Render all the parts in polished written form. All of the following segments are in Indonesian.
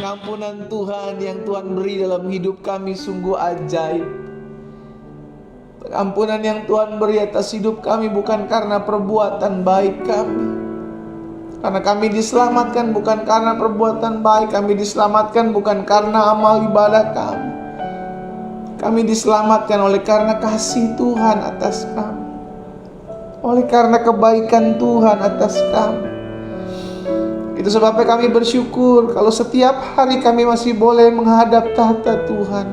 Pengampunan Tuhan yang Tuhan beri dalam hidup kami sungguh ajaib. Pengampunan yang Tuhan beri atas hidup kami bukan karena perbuatan baik kami. Karena kami diselamatkan bukan karena perbuatan baik. Kami diselamatkan bukan karena amal ibadah kami. Kami diselamatkan oleh karena kasih Tuhan atas kami, oleh karena kebaikan Tuhan atas kami. Itu sebabnya kami bersyukur kalau setiap hari kami masih boleh menghadap tahta Tuhan.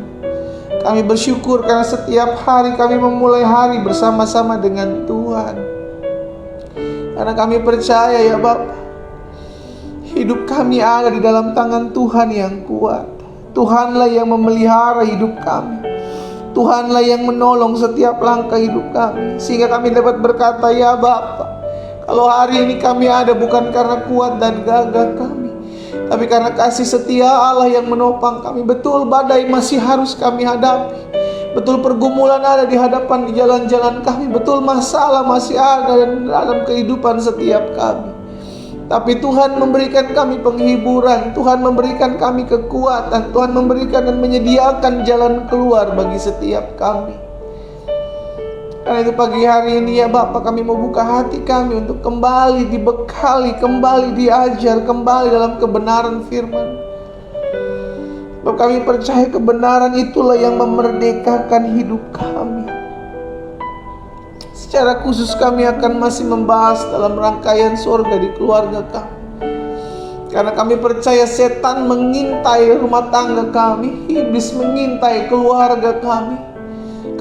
Kami bersyukur karena setiap hari kami memulai hari bersama-sama dengan Tuhan. Karena kami percaya ya Bapa, hidup kami ada di dalam tangan Tuhan yang kuat. Tuhanlah yang memelihara hidup kami. Tuhanlah yang menolong setiap langkah hidup kami, sehingga kami dapat berkata, ya Bapa, kalau hari ini kami ada bukan karena kuat dan gagah kami, tapi karena kasih setia Allah yang menopang kami. Betul badai masih harus kami hadapi, betul pergumulan ada di hadapan di jalan-jalan kami, betul masalah masih ada dalam kehidupan setiap kami. Tapi Tuhan memberikan kami penghiburan, Tuhan memberikan kami kekuatan, Tuhan memberikan dan menyediakan jalan keluar bagi setiap kami. Karena itu pagi hari ini ya Bapak, kami mau buka hati kami untuk kembali dibekali, kembali diajar, kembali dalam kebenaran firman. Bapak, kami percaya kebenaran itulah yang memerdekakan hidup kami. Secara khusus kami akan masih membahas dalam rangkaian surga di keluarga kami. Karena kami percaya setan mengintai rumah tangga kami, iblis mengintai keluarga kami.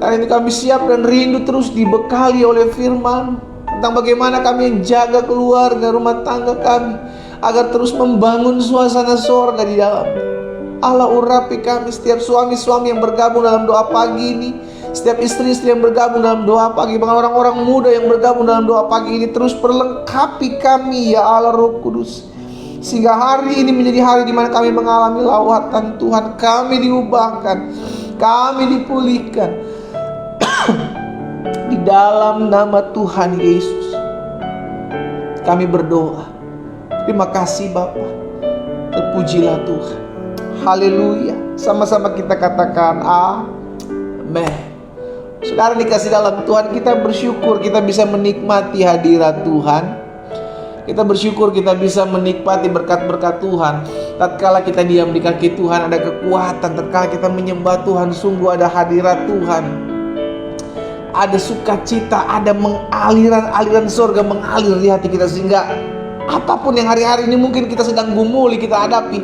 Karena ini kami siap dan rindu terus dibekali oleh firman tentang bagaimana kami menjaga keluarga rumah tangga kami agar terus membangun suasana surga di dalam. Allah urapi kami, setiap suami-suami yang bergabung dalam doa pagi ini, setiap istri-istri yang bergabung dalam doa pagi, bahkan orang-orang muda yang bergabung dalam doa pagi ini, terus perlengkapi kami ya Allah Roh Kudus, sehingga hari ini menjadi hari di mana kami mengalami lawatan Tuhan. Kami diubahkan, kami dipulihkan di dalam nama Tuhan Yesus. Kami berdoa. Terima kasih Bapa. Terpujilah Tuhan. Haleluya. Sama-sama kita katakan amin. Saudara dikasih dalam Tuhan, kita bersyukur kita bisa menikmati hadirat Tuhan. Kita bersyukur kita bisa menikmati berkat-berkat Tuhan. Tatkala kita diam di kaki Tuhan ada kekuatan. Tatkala kita menyembah Tuhan sungguh ada hadirat Tuhan. Ada sukacita, ada aliran surga mengalir di hati kita, sehingga apapun yang hari-hari ini mungkin kita sedang gumuli, kita hadapi,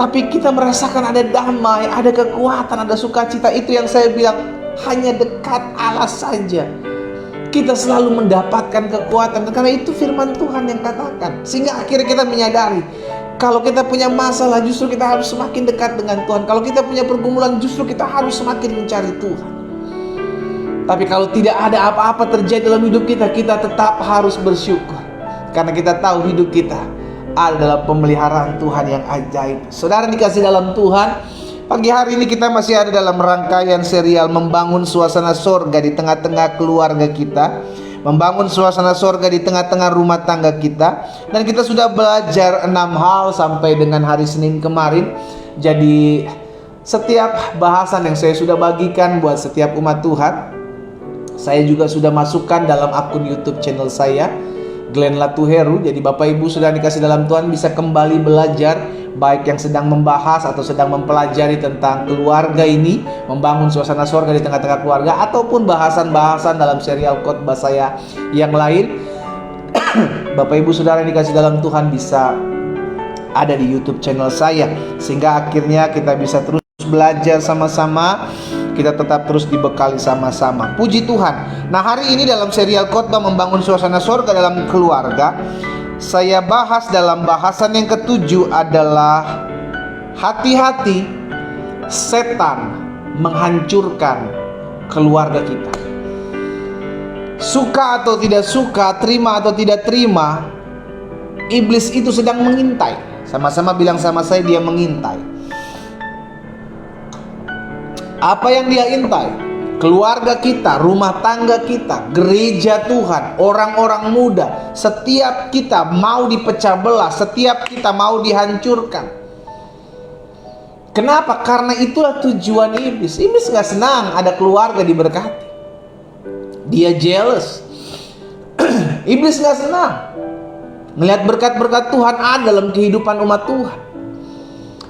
tapi kita merasakan ada damai, ada kekuatan, ada sukacita. Itu yang saya bilang, hanya dekat Allah saja kita selalu mendapatkan kekuatan. Karena itu firman Tuhan yang katakan, sehingga akhirnya kita menyadari kalau kita punya masalah justru kita harus semakin dekat dengan Tuhan. Kalau kita punya pergumulan justru kita harus semakin mencari Tuhan. Tapi kalau tidak ada apa-apa terjadi dalam hidup kita, kita tetap harus bersyukur, karena kita tahu hidup kita ada dalam pemeliharaan Tuhan yang ajaib. Saudara dikasih dalam Tuhan, pagi hari ini kita masih ada dalam rangkaian serial membangun suasana surga di tengah-tengah keluarga kita, membangun suasana surga di tengah-tengah rumah tangga kita. Dan kita sudah belajar 6 hal sampai dengan hari Senin kemarin. Jadi setiap bahasan yang saya sudah bagikan buat setiap umat Tuhan, saya juga sudah masukkan dalam akun YouTube channel saya, Glenn Latuheru. Jadi Bapak Ibu sudah dikasih dalam Tuhan bisa kembali belajar, baik yang sedang membahas atau sedang mempelajari tentang keluarga ini, membangun suasana surga di tengah-tengah keluarga, ataupun bahasan-bahasan dalam serial khotbah saya yang lain. Bapak Ibu Saudara yang dikasih dalam Tuhan bisa ada di YouTube channel saya, sehingga akhirnya kita bisa terus belajar sama-sama, kita tetap terus dibekali sama-sama. Puji Tuhan. Nah, hari ini dalam serial khotbah membangun suasana surga dalam keluarga, saya bahas dalam bahasan yang ketujuh adalah hati-hati setan menghancurkan keluarga kita. Suka atau tidak suka, terima atau tidak terima, iblis itu sedang mengintai. Sama-sama bilang sama saya, dia mengintai. Apa yang dia intai? Keluarga kita, rumah tangga kita, gereja Tuhan, orang-orang muda. Setiap kita mau dipecah belah, setiap kita mau dihancurkan. Kenapa? Karena itulah tujuan iblis. Iblis gak senang ada keluarga diberkati. Dia jealous. Iblis gak senang melihat berkat-berkat Tuhan ada dalam kehidupan umat Tuhan.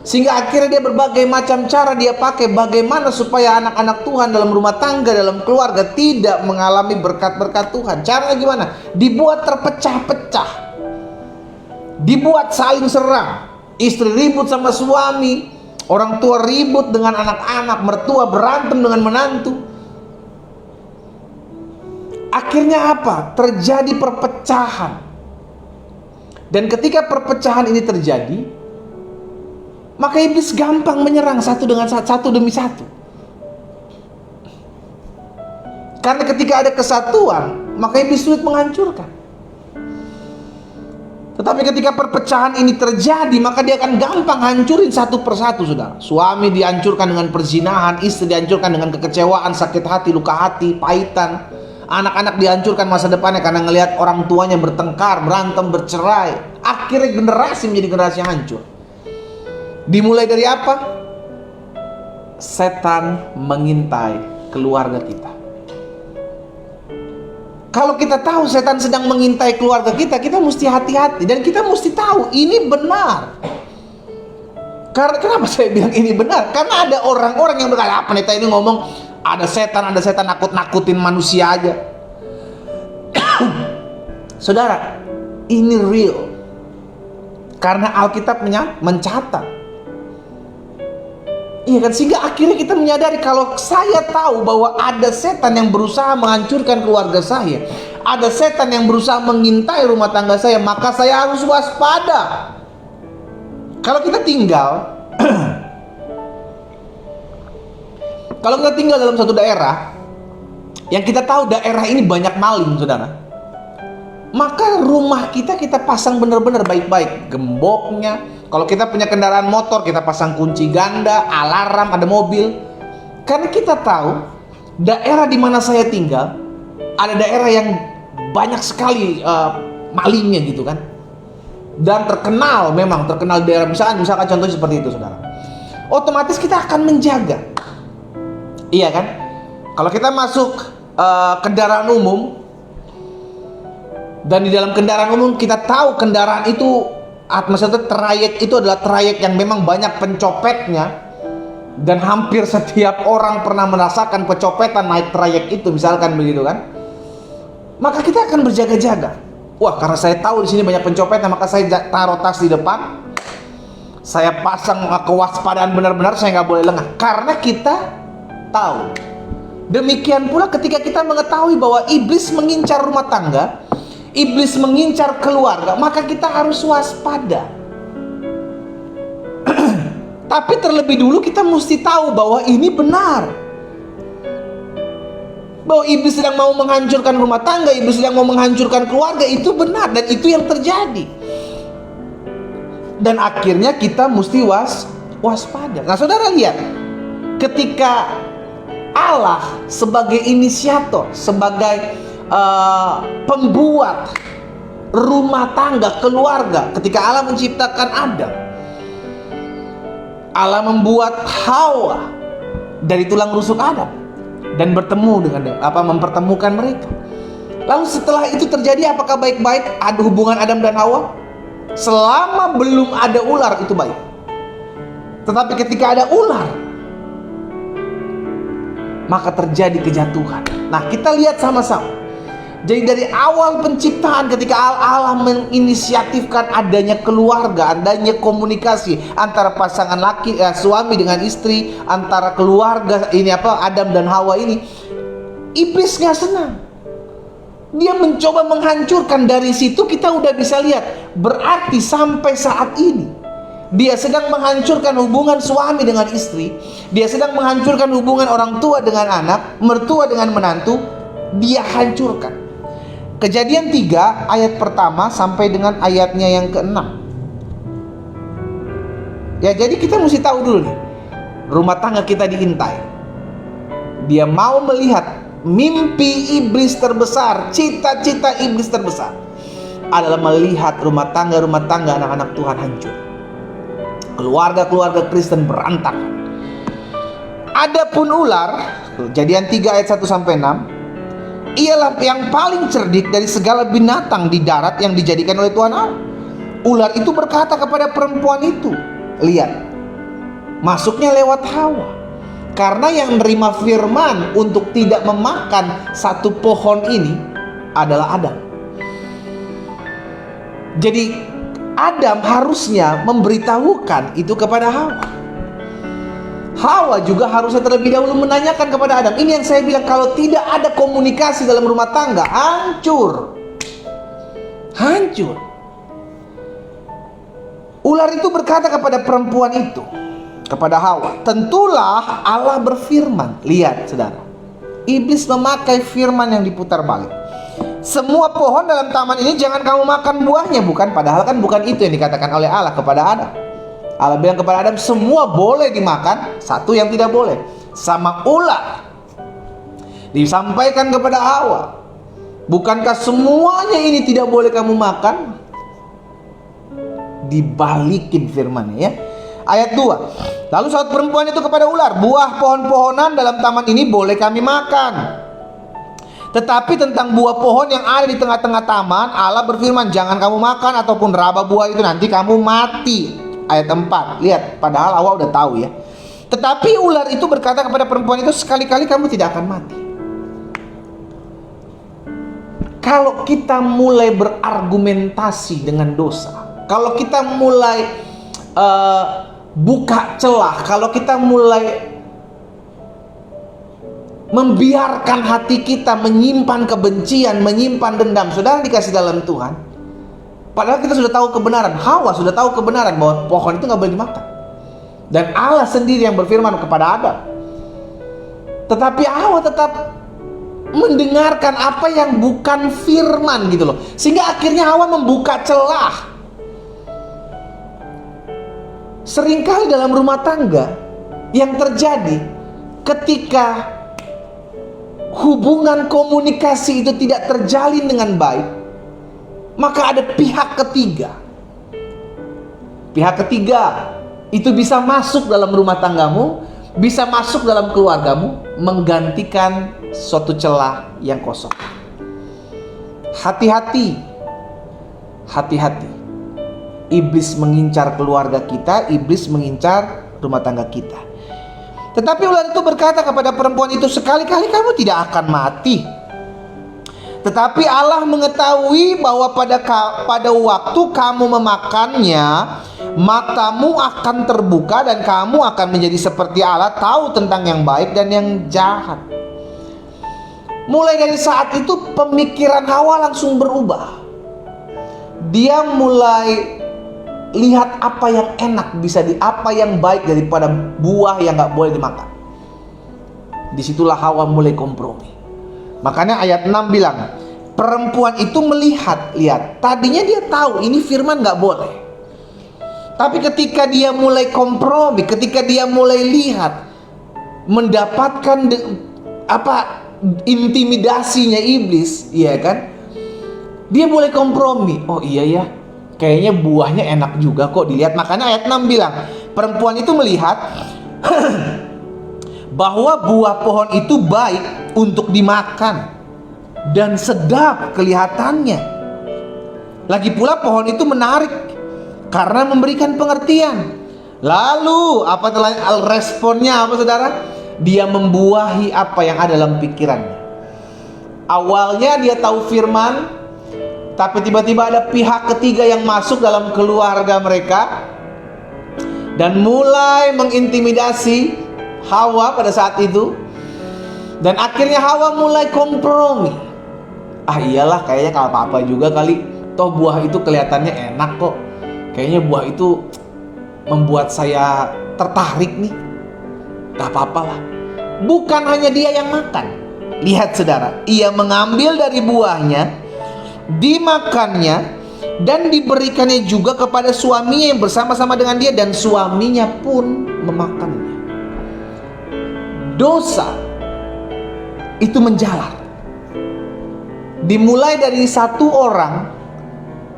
Sehingga akhirnya dia berbagai macam cara dia pakai bagaimana supaya anak-anak Tuhan dalam rumah tangga, dalam keluarga tidak mengalami berkat-berkat Tuhan. Caranya gimana? Dibuat terpecah-pecah, dibuat saling serang. Istri ribut sama suami, orang tua ribut dengan anak-anak, mertua berantem dengan menantu. Akhirnya apa? Terjadi perpecahan. Dan ketika perpecahan ini terjadi, maka iblis gampang menyerang satu demi satu. Karena ketika ada kesatuan, maka iblis sulit menghancurkan. Tetapi ketika perpecahan ini terjadi, maka dia akan gampang hancurin satu persatu, saudara. Suami dihancurkan dengan perzinahan, istri dihancurkan dengan kekecewaan, sakit hati, luka hati, pahitan. Anak-anak dihancurkan masa depannya karena ngelihat orang tuanya bertengkar, berantem, bercerai. Akhirnya generasi menjadi generasi yang hancur. Dimulai dari apa? Setan mengintai keluarga kita. Kalau kita tahu setan sedang mengintai keluarga kita, kita mesti hati-hati. Dan kita mesti tahu ini benar. Karena kenapa saya bilang ini benar? Karena ada orang-orang yang berkata, pendeta ini ngomong ada setan nakut-nakutin manusia aja. Saudara, ini real. Karena Alkitab mencatat. Iya kan, sehingga akhirnya kita menyadari kalau saya tahu bahwa ada setan yang berusaha menghancurkan keluarga saya, ada setan yang berusaha mengintai rumah tangga saya, maka saya harus waspada. Kalau kita tinggal dalam satu daerah yang kita tahu daerah ini banyak maling, saudara, maka rumah kita pasang benar-benar baik-baik, gemboknya. Kalau kita punya kendaraan motor, kita pasang kunci ganda, alarm, ada mobil. Karena kita tahu daerah di mana saya tinggal ada daerah yang banyak sekali malingnya gitu kan. Dan terkenal daerah, misalkan contohnya seperti itu, saudara. Otomatis kita akan menjaga. Iya kan? Kalau kita masuk kendaraan umum, dan di dalam kendaraan umum kita tahu kendaraan itu, maksudnya trayek itu adalah trayek yang memang banyak pencopetnya, dan hampir setiap orang pernah merasakan pencopetan naik trayek itu, misalkan begitu kan, maka kita akan berjaga-jaga. Wah, karena saya tahu di sini banyak pencopetnya, maka saya taruh tas di depan, saya pasang kewaspadaan benar-benar, saya nggak boleh lengah, karena kita tahu. Demikian pula ketika kita mengetahui bahwa iblis mengincar rumah tangga, iblis mengincar keluarga, maka kita harus waspada. Tapi terlebih dulu kita mesti tahu bahwa ini benar, bahwa iblis sedang mau menghancurkan rumah tangga, iblis sedang mau menghancurkan keluarga, itu benar dan itu yang terjadi. Dan akhirnya kita mesti waspada. Nah, saudara lihat, ketika Allah sebagai inisiator, sebagai pembuat rumah tangga, keluarga, ketika Allah menciptakan Adam, Allah membuat Hawa dari tulang rusuk Adam dan mempertemukan mereka. Lalu setelah itu terjadi, apakah baik-baik ada hubungan Adam dan Hawa? Selama belum ada ular itu baik. Tetapi ketika ada ular, maka terjadi kejatuhan. Nah, kita lihat sama-sama. Jadi dari awal penciptaan, ketika Allah menginisiatifkan adanya keluarga, adanya komunikasi antara pasangan suami dengan istri, antara keluarga ini Adam dan Hawa ini, iblis gak senang. Dia mencoba menghancurkan. Dari situ kita udah bisa lihat, berarti sampai saat ini dia sedang menghancurkan hubungan suami dengan istri, dia sedang menghancurkan hubungan orang tua dengan anak, mertua dengan menantu, dia hancurkan. Kejadian 3 ayat pertama sampai dengan ayatnya yang ke-6. Ya, jadi kita mesti tahu dulu nih, rumah tangga kita diintai. Dia mau melihat mimpi iblis terbesar, cita-cita iblis terbesar adalah melihat rumah tangga anak-anak Tuhan hancur. keluarga-keluarga Kristen berantakan. Adapun ular, Kejadian 3 ayat 1-6, ialah yang paling cerdik dari segala binatang di darat yang dijadikan oleh Tuhan Allah. Ular itu berkata kepada perempuan itu, lihat, masuknya lewat Hawa. Karena yang menerima firman untuk tidak memakan satu pohon ini adalah Adam. Jadi Adam harusnya memberitahukan itu kepada Hawa. Hawa juga harusnya terlebih dahulu menanyakan kepada Adam. Ini yang saya bilang, kalau tidak ada komunikasi dalam rumah tangga, hancur. Hancur. Ular itu berkata kepada perempuan itu, kepada Hawa, tentulah Allah berfirman. Lihat saudara, iblis memakai firman yang diputar balik. Semua pohon dalam taman ini jangan kamu makan buahnya, bukan? Padahal kan bukan itu yang dikatakan oleh Allah kepada Adam. Allah bilang kepada Adam, semua boleh dimakan, satu yang tidak boleh. Sama ular disampaikan kepada Hawa, bukankah semuanya ini tidak boleh kamu makan? Dibalikin firmannya ya. Ayat 2. Lalu saut perempuan itu kepada ular, buah pohon-pohonan dalam taman ini boleh kami makan. Tetapi tentang buah pohon yang ada di tengah-tengah taman, Allah berfirman, jangan kamu makan ataupun raba buah itu, nanti kamu mati. Ayat 4. Lihat, padahal Hawa udah tahu ya. Tetapi ular itu berkata kepada perempuan itu, sekali-kali kamu tidak akan mati. Kalau kita mulai berargumentasi dengan dosa, kalau kita mulai buka celah, kalau kita mulai membiarkan hati kita menyimpan kebencian, menyimpan dendam, saudara dikasih dalam Tuhan, padahal kita sudah tahu kebenaran. Hawa sudah tahu kebenaran bahwa pohon itu nggak boleh dimakan, dan Allah sendiri yang berfirman kepada Adam. Tetapi Hawa tetap mendengarkan apa yang bukan firman gitu loh, sehingga akhirnya Hawa membuka celah. Seringkali dalam rumah tangga yang terjadi ketika hubungan komunikasi itu tidak terjalin dengan baik, maka ada pihak ketiga. Pihak ketiga itu bisa masuk dalam rumah tanggamu, bisa masuk dalam keluargamu, menggantikan suatu celah yang kosong. Hati-hati. Hati-hati. Iblis mengincar keluarga kita, iblis mengincar rumah tangga kita. Tetapi ular itu berkata kepada perempuan itu, sekali-kali kamu tidak akan mati. Tetapi Allah mengetahui bahwa pada waktu kamu memakannya, matamu akan terbuka dan kamu akan menjadi seperti Allah, tahu tentang yang baik dan yang jahat. Mulai dari saat itu pemikiran Hawa langsung berubah. Dia mulai lihat apa yang enak apa yang baik daripada buah yang gak boleh dimakan. Disitulah Hawa mulai kompromi. Makanya ayat 6 bilang, perempuan itu melihat, lihat, tadinya dia tahu ini firman gak boleh. Tapi ketika dia mulai kompromi, ketika dia mulai lihat, mendapatkan intimidasinya iblis, iya kan? Dia mulai kompromi. Oh iya ya, kayaknya buahnya enak juga kok dilihat. Makanya ayat 6 bilang, perempuan itu melihat bahwa buah pohon itu baik untuk dimakan dan sedap kelihatannya. Lagi pula pohon itu menarik karena memberikan pengertian. Lalu apa responnya apa saudara? Dia membuahi apa yang ada dalam pikirannya. Awalnya dia tahu firman, tapi tiba-tiba ada pihak ketiga yang masuk dalam keluarga mereka dan mulai mengintimidasi Hawa pada saat itu. Dan akhirnya Hawa mulai kompromi. Ah iyalah, kayaknya gak apa-apa juga kali, toh buah itu kelihatannya enak kok, kayaknya buah itu membuat saya tertarik nih, gak apa-apa lah. Bukan hanya dia yang makan. Lihat saudara, ia mengambil dari buahnya, dimakannya, dan diberikannya juga kepada suaminya yang bersama-sama dengan dia, dan suaminya pun memakannya. Dosa itu menjalar. Dimulai dari satu orang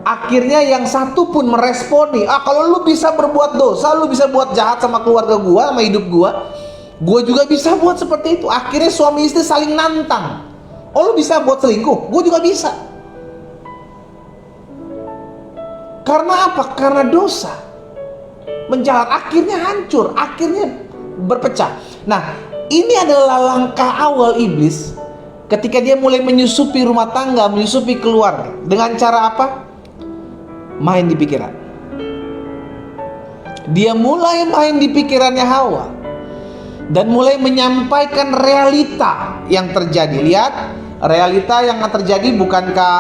Akhirnya yang satu pun meresponi, kalau lu bisa berbuat dosa, lu bisa buat jahat sama keluarga gua, sama hidup gua juga bisa buat seperti itu. Akhirnya suami istri saling nantang. Oh, lu bisa buat selingkuh, gua juga bisa. Karena apa? Karena dosa menjahat, akhirnya hancur, akhirnya berpecah. Nah, ini adalah langkah awal iblis ketika dia mulai menyusupi rumah tangga, menyusupi keluarga. Dengan cara apa? Main di pikiran. Dia mulai main di pikirannya Hawa dan mulai menyampaikan realita yang terjadi. Lihat, realita yang terjadi. Bukankah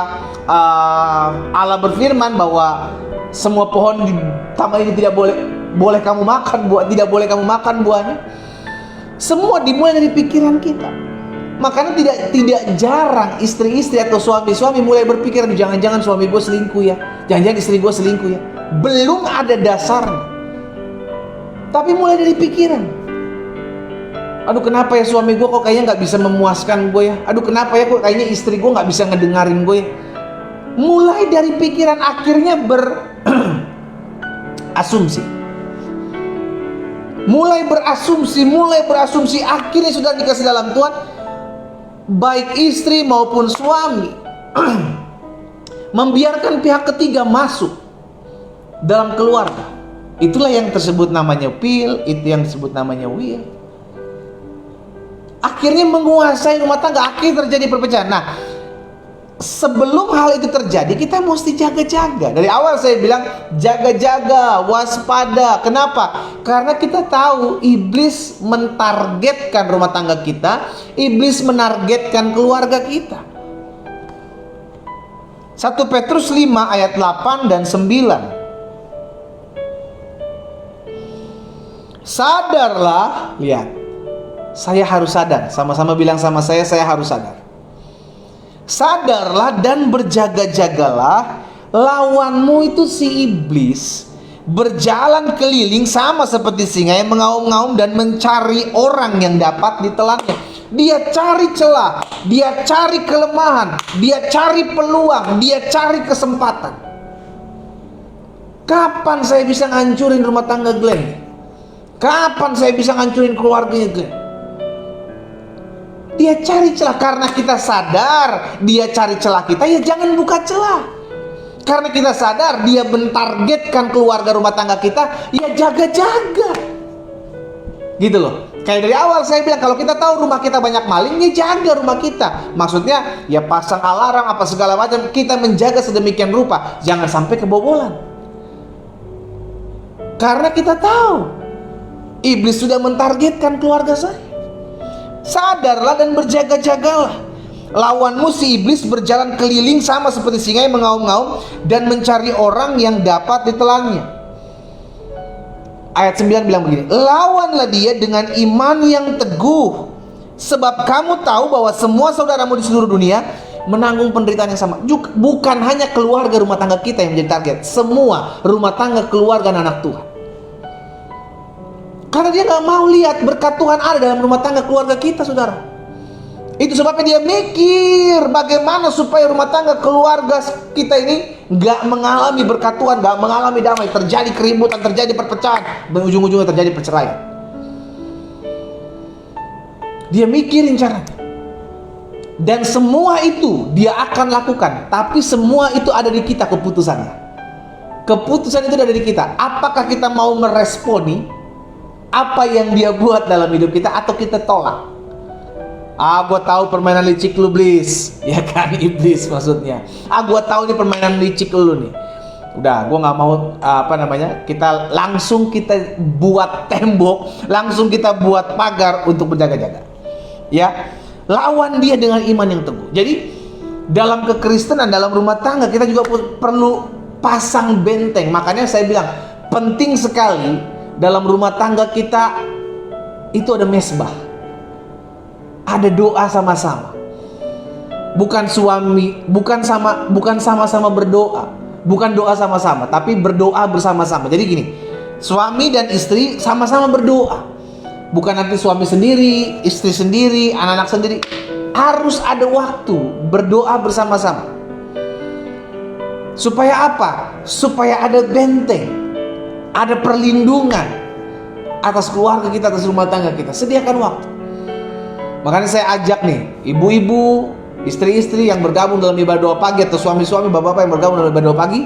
Allah berfirman bahwa semua pohon di taman ini tidak boleh kamu makan tidak boleh kamu makan buahnya? Semua dimulai dari pikiran kita. Makanya tidak jarang istri-istri atau suami-suami mulai berpikir, jangan-jangan suami gue selingkuh ya, jangan-jangan istri gue selingkuh ya. Belum ada dasarnya, tapi mulai dari pikiran. Aduh, kenapa ya suami gue kok kayaknya nggak bisa memuaskan gue ya. Aduh, kenapa ya kok kayaknya istri gue nggak bisa ngedengarin gue ya. Mulai dari pikiran, akhirnya berasumsi. Mulai berasumsi, akhirnya sudah dikasih dalam Tuhan, baik istri maupun suami membiarkan pihak ketiga masuk dalam keluarga. Itulah yang tersebut namanya pil, itu yang disebut namanya will. Akhirnya menguasai rumah tangga, akhirnya terjadi perpecahan. Nah, sebelum hal itu terjadi, kita mesti jaga-jaga. Dari awal saya bilang jaga-jaga, waspada. Kenapa? Karena kita tahu iblis mentargetkan rumah tangga kita, iblis menargetkan keluarga kita. 1 Petrus 5 ayat 8 dan 9. Sadarlah, lihat. Saya harus sadar, sama-sama bilang sama saya harus sadar. Sadarlah dan berjaga-jagalah, lawanmu itu si iblis berjalan keliling sama seperti singa yang mengaum-ngaum dan mencari orang yang dapat ditelannya. Dia cari celah, dia cari kelemahan, dia cari peluang, dia cari kesempatan. Kapan saya bisa ngancurin rumah tangga Glenn? Kapan saya bisa ngancurin keluarganya Glenn? Dia cari celah. Karena kita sadar dia cari celah kita, ya jangan buka celah. Karena kita sadar dia mentargetkan keluarga rumah tangga kita, ya jaga-jaga. Gitu loh. Kayak dari awal saya bilang, kalau kita tahu rumah kita banyak maling, ya jaga rumah kita. Maksudnya ya pasang alarm apa segala macam, kita menjaga sedemikian rupa, jangan sampai kebobolan. Karena kita tahu iblis sudah mentargetkan keluarga saya. Sadarlah dan berjaga-jagalah, lawanmu si iblis berjalan keliling sama seperti singa yang mengaum-ngaum dan mencari orang yang dapat ditelannya. Ayat 9 bilang begini, lawanlah dia dengan iman yang teguh, sebab kamu tahu bahwa semua saudaramu di seluruh dunia menanggung penderitaan yang sama. Bukan hanya keluarga rumah tangga kita yang menjadi target, semua rumah tangga, keluarga, anak Tuhan. Karena dia gak mau lihat berkat Tuhan ada dalam rumah tangga keluarga kita, saudara. Itu sebabnya dia mikir bagaimana supaya rumah tangga keluarga kita ini gak mengalami berkat Tuhan, gak mengalami damai. Terjadi keributan, terjadi perpecahan, dan ujung-ujungnya terjadi perceraian. Dia mikirin caranya. Dan semua itu dia akan lakukan. Tapi semua itu ada di kita keputusannya. Keputusan itu ada di kita. Apakah kita mau meresponi apa yang dia buat dalam hidup kita, atau kita tolak? Gue tahu permainan licik lu, Blis. Ya kan, iblis maksudnya. Gue tahu ini permainan licik lu nih. Udah, gue nggak mau kita langsung kita buat tembok, langsung kita buat pagar untuk berjaga-jaga. Ya, lawan dia dengan iman yang teguh. Jadi dalam kekristenan, dalam rumah tangga kita juga perlu pasang benteng. Makanya saya bilang penting sekali dalam rumah tangga kita itu ada mesbah, ada doa sama-sama. Bukan sama-sama berdoa, bukan doa sama-sama, tapi berdoa bersama-sama. Jadi gini, suami dan istri sama-sama berdoa. Bukan nanti suami sendiri, istri sendiri, anak-anak sendiri. Harus ada waktu berdoa bersama-sama. Supaya apa? Supaya ada benteng, ada perlindungan atas keluarga kita, atas rumah tangga kita. Sediakan waktu. Makanya saya ajak nih, ibu-ibu, istri-istri yang bergabung dalam ibadah doa pagi, atau suami-suami, bapak-bapak yang bergabung dalam ibadah doa pagi,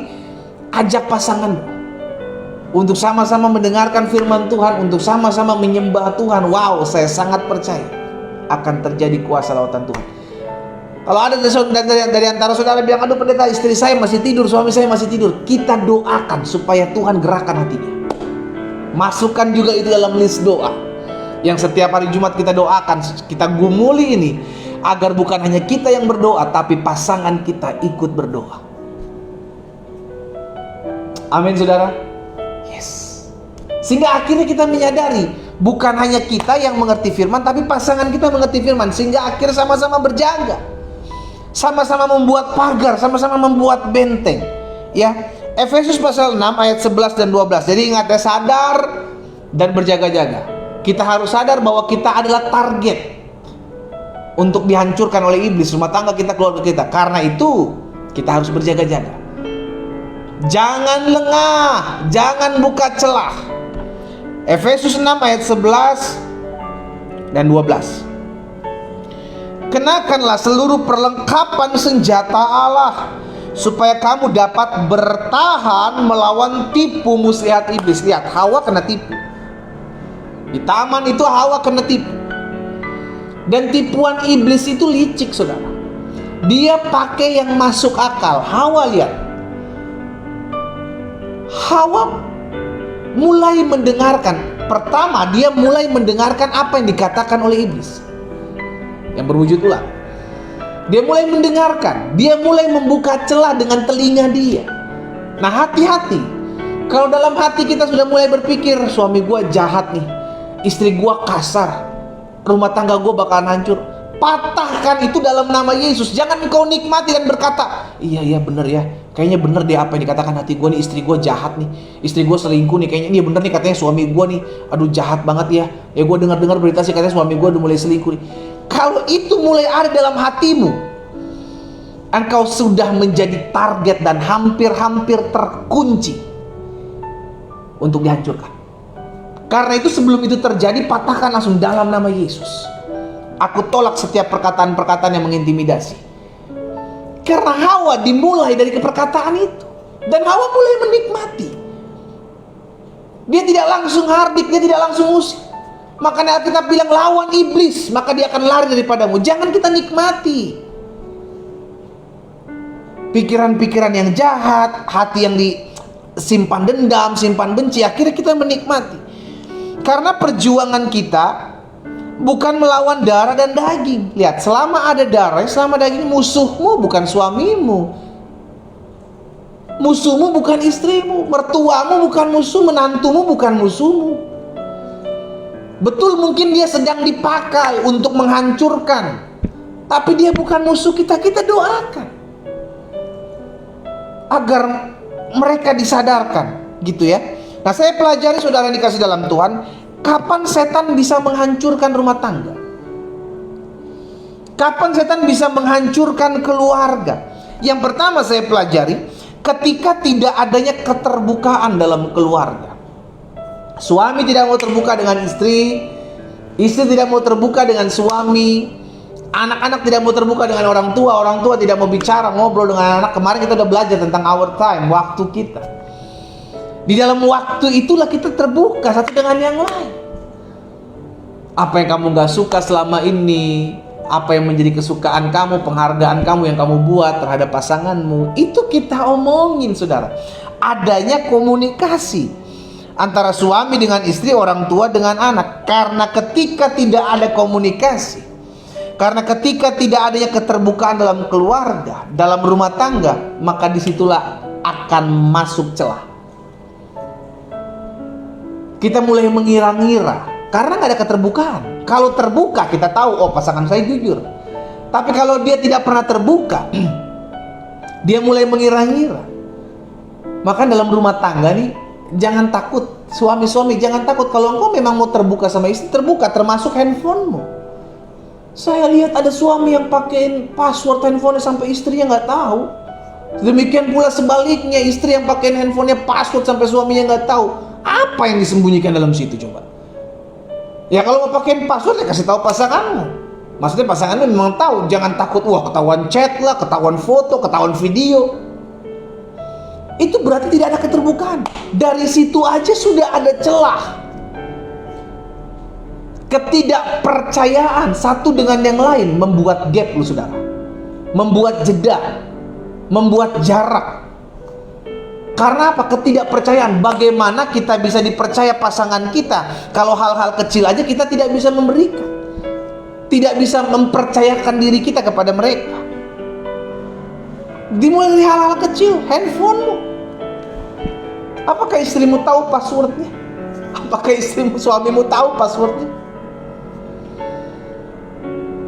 ajak pasangan untuk sama-sama mendengarkan firman Tuhan, untuk sama-sama menyembah Tuhan. Wow, saya sangat percaya akan terjadi kuasa lawatan Tuhan. Kalau ada dari antara saudara bilang, aduh pendeta, istri saya masih tidur, suami saya masih tidur, kita doakan supaya Tuhan gerakan hatinya. Masukkan juga itu dalam list doa yang setiap hari Jumat kita doakan. Kita gumuli ini agar bukan hanya kita yang berdoa, tapi pasangan kita ikut berdoa. Amin saudara. Yes. Sehingga akhirnya kita menyadari bukan hanya kita yang mengerti firman, tapi pasangan kita mengerti firman. Sehingga akhirnya sama-sama berjaga, sama-sama membuat pagar, sama-sama membuat benteng. Ya, Efesus pasal 6 ayat 11 dan 12. Jadi ingat ya, sadar dan berjaga-jaga. Kita harus sadar bahwa kita adalah target untuk dihancurkan oleh iblis, rumah tangga kita, keluarga kita. Karena itu kita harus berjaga-jaga. Jangan lengah, jangan buka celah. Efesus 6 ayat 11 dan 12. Kenakanlah seluruh perlengkapan senjata Allah, supaya kamu dapat bertahan melawan tipu muslihat iblis. Lihat, Hawa kena tipu. Di taman itu Hawa kena tipu. Dan tipuan iblis itu licik saudara. Dia pakai yang masuk akal. Hawa lihat, Hawa mulai mendengarkan. Pertama, dia mulai mendengarkan apa yang dikatakan oleh iblis yang berwujud ular. Dia mulai mendengarkan, dia mulai membuka celah dengan telinga dia. Nah, hati-hati. Kalau dalam hati kita sudah mulai berpikir, suami gua jahat nih, istri gua kasar, rumah tangga gua bakalan hancur. Patahkan itu dalam nama Yesus. Jangan engkau nikmati dan berkata, iya bener ya, kayaknya bener deh apa yang dikatakan hati gua nih, istri gua jahat nih, istri gua selingkuh nih, kayaknya ini bener nih katanya suami gua nih, aduh jahat banget ya. Ya gua dengar berita sih katanya suami gua udah mulai selingkuh nih. Kalau itu mulai ada dalam hatimu, engkau sudah menjadi target dan hampir-hampir terkunci untuk dihancurkan. Karena itu sebelum itu terjadi, patahkan langsung dalam nama Yesus. Aku tolak setiap perkataan-perkataan yang mengintimidasi. Karena Hawa dimulai dari perkataan itu. Dan Hawa mulai menikmati. Dia tidak langsung hardik, dia tidak langsung usir. Makanya Alkitab bilang, lawan iblis, maka dia akan lari daripadamu. Jangan kita nikmati pikiran-pikiran yang jahat, hati yang disimpan dendam, simpan benci. Akhirnya kita menikmati. Karena perjuangan kita bukan melawan darah dan daging. Lihat, selama ada darah, selama daging, musuhmu bukan suamimu, musuhmu bukan istrimu, mertuamu bukan musuh, menantumu bukan musuhmu. Betul, mungkin dia sedang dipakai untuk menghancurkan, tapi dia bukan musuh kita. Kita doakan agar mereka disadarkan, gitu ya. Nah, saya pelajari saudara yang dikasih dalam Tuhan, kapan setan bisa menghancurkan rumah tangga? Kapan setan bisa menghancurkan keluarga? Yang pertama saya pelajari, ketika tidak adanya keterbukaan dalam keluarga. Suami tidak mau terbuka dengan istri, istri tidak mau terbuka dengan suami, anak-anak tidak mau terbuka dengan orang tua tidak mau bicara, ngobrol dengan anak. Kemarin kita udah belajar tentang our time, waktu kita. Di dalam waktu itulah kita terbuka satu dengan yang lain. Apa yang kamu gak suka selama ini, apa yang menjadi kesukaan kamu, penghargaan kamu yang kamu buat terhadap pasanganmu, itu kita omongin saudara. Adanya komunikasi antara suami dengan istri, orang tua dengan anak. Karena ketika tidak ada komunikasi, karena ketika tidak adanya keterbukaan dalam keluarga, dalam rumah tangga, maka disitulah akan masuk celah. Kita mulai mengira-ngira karena nggak ada keterbukaan. Kalau terbuka kita tahu, oh pasangan saya jujur. Tapi kalau dia tidak pernah terbuka, dia mulai mengira-ngira. Maka dalam rumah tangga nih, jangan takut, suami-suami jangan takut. Kalau engkau memang mau terbuka sama istri, terbuka, termasuk handphonemu. Saya lihat ada suami yang pakein password handphonenya sampai istrinya nggak tahu. Demikian pula sebaliknya, istri yang pakai handphonenya password sampai suaminya nggak tahu. Apa yang disembunyikan dalam situ coba? Ya kalau mau pakai password ya kasih tahu pasanganmu. Maksudnya pasanganmu memang tahu, jangan takut wah ketahuan chat lah, ketahuan foto, ketahuan video. Itu berarti tidak ada keterbukaan. Dari situ aja sudah ada celah. Ketidakpercayaan satu dengan yang lain membuat gap lu saudara. Membuat jeda, membuat jarak. Karena apa? Ketidakpercayaan. Bagaimana kita bisa dipercaya pasangan kita kalau hal-hal kecil aja kita tidak bisa memberikan, tidak bisa mempercayakan diri kita kepada mereka. Dimulai dari hal-hal kecil, handphonemu. Apakah istrimu tahu passwordnya? Apakah suamimu tahu passwordnya?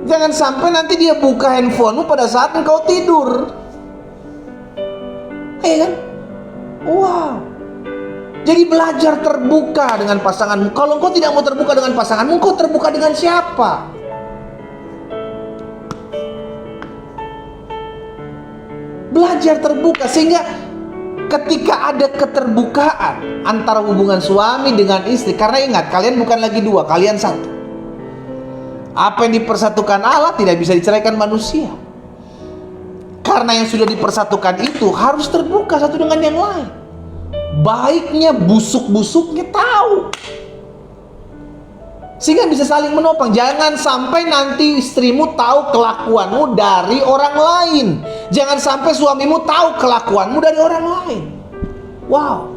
Jangan sampai nanti dia buka handphonemu pada saat engkau tidur. Iya kan? Wow. Jadi belajar terbuka dengan pasanganmu. Kalau engkau tidak mau terbuka dengan pasanganmu, engkau terbuka dengan siapa? Belajar terbuka sehingga ketika ada keterbukaan antara hubungan suami dengan istri, karena ingat kalian bukan lagi dua, kalian satu. Apa yang dipersatukan Allah tidak bisa diceraikan manusia. Karena yang sudah dipersatukan itu harus terbuka satu dengan yang lain. Baiknya, busuk-busuknya tahu. Sehingga bisa saling menopang. Jangan sampai nanti istrimu tahu kelakuanmu dari orang lain. Jangan sampai suamimu tahu kelakuanmu dari orang lain. Wow.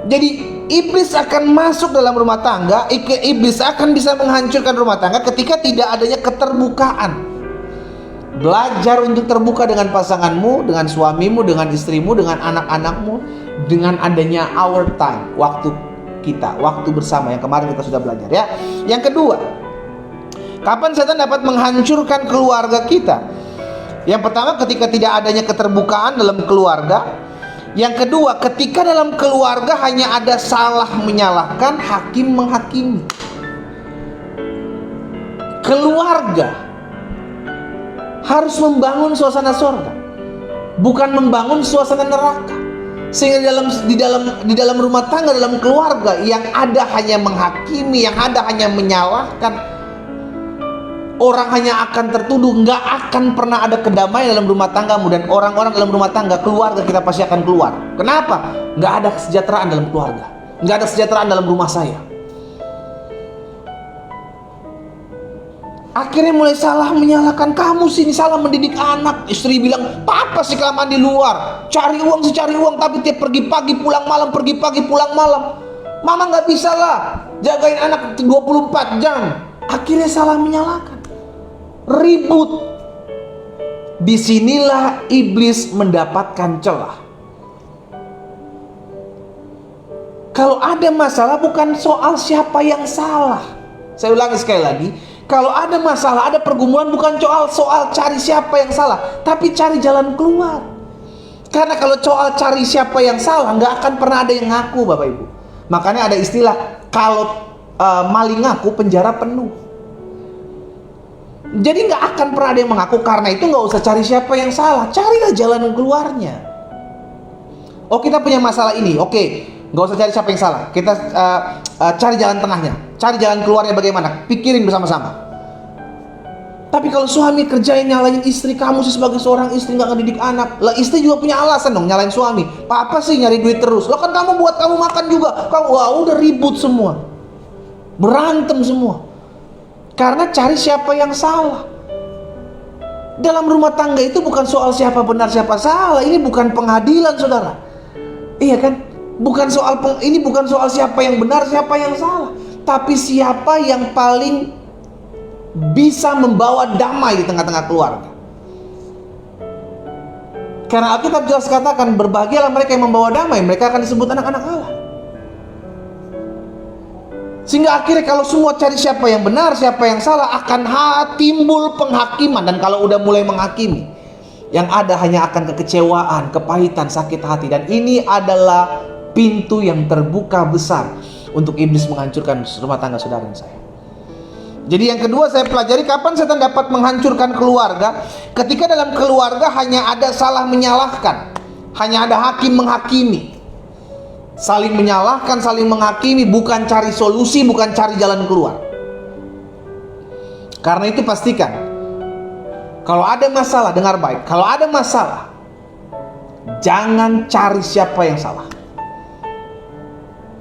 Jadi iblis akan masuk dalam rumah tangga. Iblis akan bisa menghancurkan rumah tangga ketika tidak adanya keterbukaan. Belajar untuk terbuka dengan pasanganmu, dengan suamimu, dengan istrimu, dengan anak-anakmu, dengan adanya our time, waktu kita, waktu bersama yang kemarin kita sudah belajar ya. Yang kedua, kapan setan dapat menghancurkan keluarga kita? Yang pertama, ketika tidak adanya keterbukaan dalam keluarga. Yang kedua, ketika dalam keluarga hanya ada salah menyalahkan, hakim menghakimi. Keluarga harus membangun suasana surga, bukan membangun suasana neraka. Sehingga di dalam rumah tangga, dalam keluarga yang ada hanya menghakimi, yang ada hanya menyalahkan, orang hanya akan tertuduh. Nggak akan pernah ada kedamaian dalam rumah tanggamu dan orang-orang dalam rumah tangga, keluarga kita pasti akan keluar. Kenapa? Nggak ada kesejahteraan dalam keluarga, nggak ada kesejahteraan dalam rumah saya. Akhirnya mulai salah menyalahkan, kamu sini salah mendidik anak. Istri bilang, papa sih kelamaan di luar, cari uang secari uang, tapi tiap pergi pagi pulang malam, pergi pagi pulang malam. Mama nggak bisa lah jagain anak 24 jam. Akhirnya salah menyalahkan, ribut. Disinilah iblis mendapatkan celah. Kalau ada masalah bukan soal siapa yang salah. Saya ulangi sekali lagi. Kalau ada masalah, ada pergumulan, bukan soal cari siapa yang salah, tapi cari jalan keluar. Karena kalau soal cari siapa yang salah, nggak akan pernah ada yang ngaku, Bapak Ibu. Makanya ada istilah, kalau maling ngaku, penjara penuh. Jadi nggak akan pernah ada yang mengaku. Karena itu nggak usah cari siapa yang salah, carilah jalan keluarnya. Oh, kita punya masalah ini, oke, nggak usah cari siapa yang salah. Kita cari jalan tengahnya, cari jalan keluarnya bagaimana, pikirin bersama-sama. Tapi kalau suami kerjain nyalain istri, kamu sih sebagai seorang istri nggak ngedidik anak. Lah istri juga punya alasan dong nyalain suami. Papa sih nyari duit terus. Lo kan kamu buat kamu makan juga. Kamu wah udah ribut semua, berantem semua. Karena cari siapa yang salah. Dalam rumah tangga itu bukan soal siapa benar siapa salah. Ini bukan pengadilan, saudara. Iya kan? Ini bukan soal siapa yang benar siapa yang salah, tapi siapa yang paling bisa membawa damai di tengah-tengah keluarga. Karena Alkitab jelas katakan, berbahagialah mereka yang membawa damai, mereka akan disebut anak-anak Allah. Sehingga akhirnya kalau semua cari siapa yang benar siapa yang salah, akan timbul penghakiman. Dan kalau udah mulai menghakimi, yang ada hanya akan kekecewaan, kepahitan, sakit hati. Dan ini adalah pintu yang terbuka besar untuk iblis menghancurkan rumah tangga saudara dan saya. Jadi yang kedua saya pelajari, kapan setan dapat menghancurkan keluarga? Ketika dalam keluarga hanya ada salah menyalahkan, hanya ada hakim menghakimi, saling menyalahkan, saling menghakimi, bukan cari solusi, bukan cari jalan keluar. Karena itu pastikan, kalau ada masalah, dengar baik, kalau ada masalah, jangan cari siapa yang salah,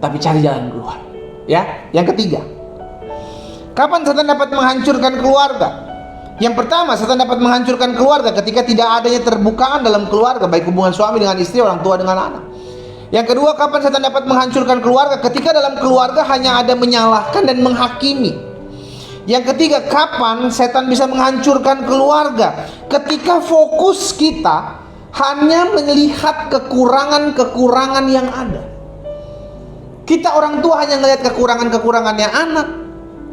tapi cari jalan keluar. Ya, yang ketiga, kapan setan dapat menghancurkan keluarga? Yang pertama, setan dapat menghancurkan keluarga ketika tidak adanya terbukaan dalam keluarga, baik hubungan suami dengan istri, orang tua dengan anak. Yang kedua, kapan setan dapat menghancurkan keluarga? Ketika dalam keluarga hanya ada menyalahkan dan menghakimi. Yang ketiga, kapan setan bisa menghancurkan keluarga? Ketika fokus kita hanya melihat kekurangan-kekurangan yang ada. Kita orang tua hanya melihat kekurangan-kekurangannya anak.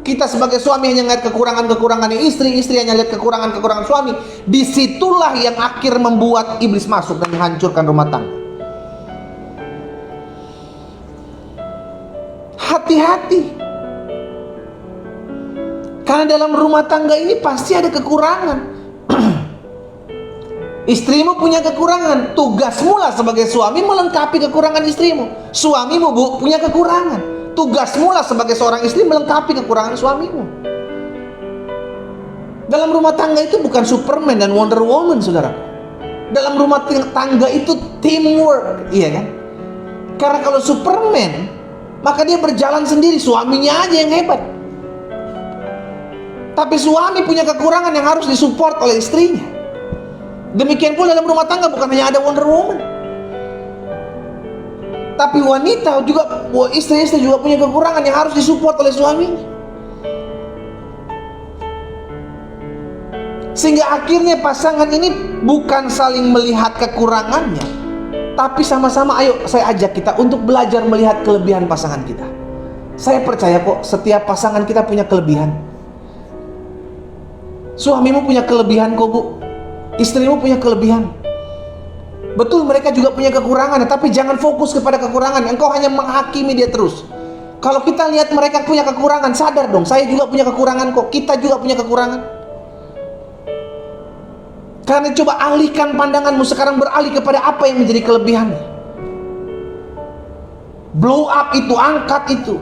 Kita sebagai suami hanya melihat kekurangan-kekurangannya istri. Istri hanya melihat kekurangan-kekurangan suami. Disitulah yang akhir membuat iblis masuk dan menghancurkan rumah tangga. Hati-hati. Karena dalam rumah tangga ini pasti ada kekurangan. Istrimu punya kekurangan, tugasmu lah sebagai suami melengkapi kekurangan istrimu. Suamimu punya kekurangan, tugasmu lah sebagai seorang istri melengkapi kekurangan suamimu. Dalam rumah tangga itu bukan Superman dan Wonder Woman, saudara. Dalam rumah tangga itu teamwork, iya kan? Karena kalau Superman, maka dia berjalan sendiri, suaminya aja yang hebat. Tapi suami punya kekurangan yang harus disupport oleh istrinya. Demikian pula dalam rumah tangga bukan hanya ada Wonder Woman, tapi wanita juga, istri-istri juga punya kekurangan yang harus disupport oleh suaminya. Sehingga akhirnya pasangan ini bukan saling melihat kekurangannya, tapi sama-sama, ayo saya ajak kita untuk belajar melihat kelebihan pasangan kita. Saya percaya kok setiap pasangan kita punya kelebihan. Suamimu punya kelebihan kok, Bu. Istrimu punya kelebihan. Betul, mereka juga punya kekurangan, tapi jangan fokus kepada kekurangan. Engkau hanya menghakimi dia terus. Kalau kita lihat mereka punya kekurangan, sadar dong, saya juga punya kekurangan kok. Kita juga punya kekurangan. Karena coba alihkan pandanganmu sekarang, beralih kepada apa yang menjadi kelebihannya. Blow up itu, angkat itu.